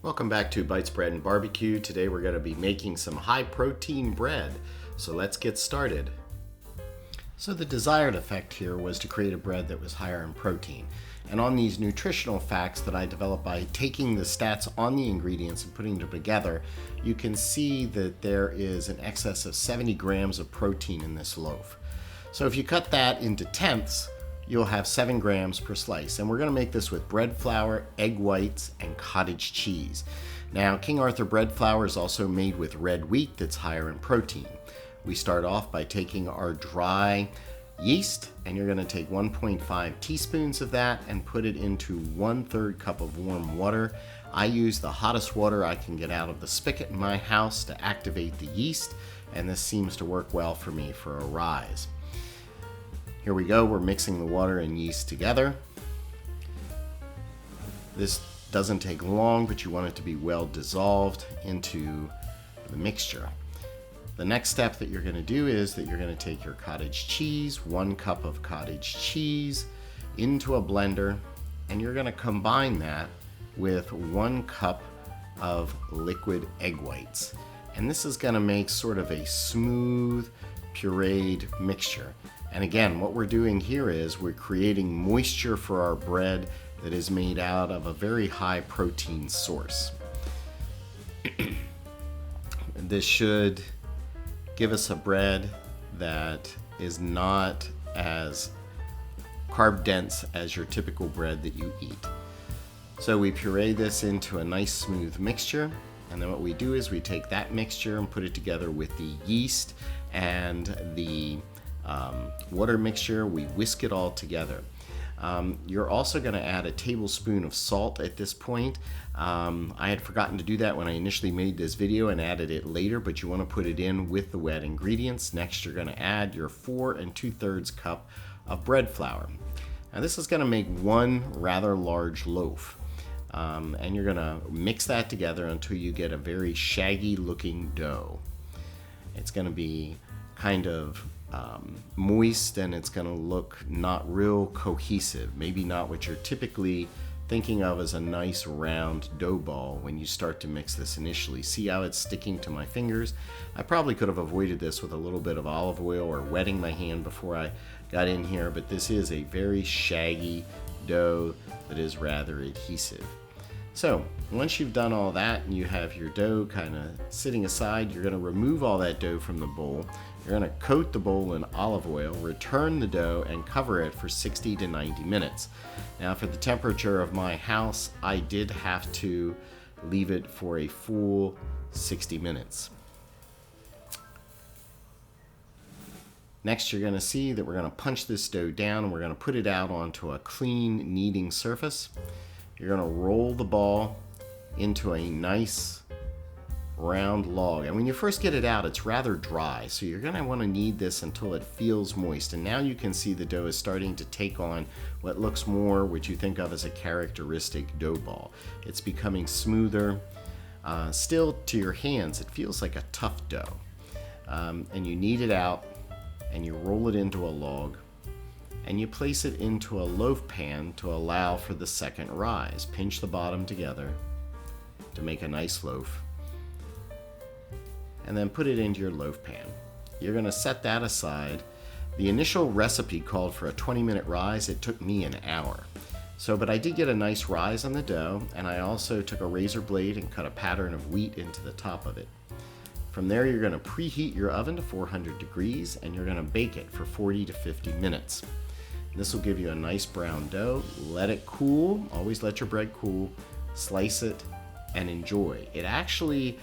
Welcome back to Bites Bread and Barbecue. Today we're going to be making some high protein bread. So let's get started. So the desired effect here was to create a bread that was higher in protein. And on these nutritional facts that I developed by taking the stats on the ingredients and putting them together, you can see that there is an excess of 70 grams of protein in this loaf. So if you cut that into tenths, you'll have 7 grams per slice. And we're going to make this with bread flour, egg whites, and cottage cheese. Now, King Arthur bread flour is also made with red wheat that's higher in protein. We start off by taking our dry yeast, and you're going to take 1.5 teaspoons of that and put it into 1/3 cup of warm water. I use the hottest water I can get out of the spigot in my house to activate the yeast, and this seems to work well for me for a rise. Here we go, we're mixing the water and yeast together. This doesn't take long, but you want it to be well dissolved into the mixture. The next step that you're going to do is that you're going to take your cottage cheese, 1 cup of cottage cheese, into a blender, and you're going to combine that with 1 cup of liquid egg whites. And this is going to make sort of a smooth, pureed mixture. And again, what we're doing here is we're creating moisture for our bread that is made out of a very high protein source. This should give us a bread that is not as carb dense as your typical bread that you eat. So we puree this into a nice smooth mixture, and then what we do is we take that mixture and put it together with the yeast and the water mixture. We whisk it all together. You're also going to add a tablespoon of salt at this point. I had forgotten to do that when I initially made this video and added it later, but you want to put it in with the wet ingredients. Next, you're going to add your 4 2/3 cup of bread flour. Now this is going to make one rather large loaf. And you're going to mix that together until you get a very shaggy looking dough. It's going to be kind of moist, and it's going to look not real cohesive, maybe not what you're typically thinking of as a nice round dough ball when you start to mix this initially. See how it's sticking to my fingers? I probably could have avoided this with a little bit of olive oil or wetting my hand before I got in here, but this is a very shaggy dough that is rather adhesive. So once you've done all that and you have your dough kind of sitting aside, you're going to remove all that dough from the bowl. You're going to coat the bowl in olive oil, return the dough, and cover it for 60 to 90 minutes. Now for the temperature of my house, I did have to leave it for a full 60 minutes. Next, you're going to see that we're going to punch this dough down and we're going to put it out onto a clean kneading surface. You're going to roll the ball into a nice round log. And when you first get it out, it's rather dry. So you're going to want to knead this until it feels moist. And now you can see the dough is starting to take on what looks more what you think of as a characteristic dough ball. It's becoming smoother. Still, to your hands, it feels like a tough dough. And you knead it out and you roll it into a log. And you place it into a loaf pan to allow for the second rise. Pinch the bottom together to make a nice loaf. And then put it into your loaf pan. You're going to set that aside. The initial recipe called for a 20-minute rise. It took me an hour. But I did get a nice rise on the dough, and I also took a razor blade and cut a pattern of wheat into the top of it. From there, you're going to preheat your oven to 400 degrees, and you're going to bake it for 40 to 50 minutes. This will give you a nice brown dough. Let it cool. Always let your bread cool. Slice it and enjoy. It actually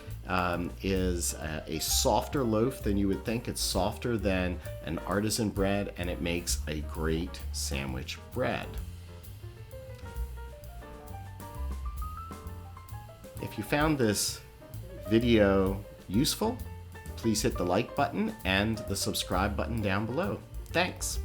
is a softer loaf than you would think. It's softer than an artisan bread, and it makes a great sandwich bread. If you found this video useful, please hit the like button and the subscribe button down below. Thanks.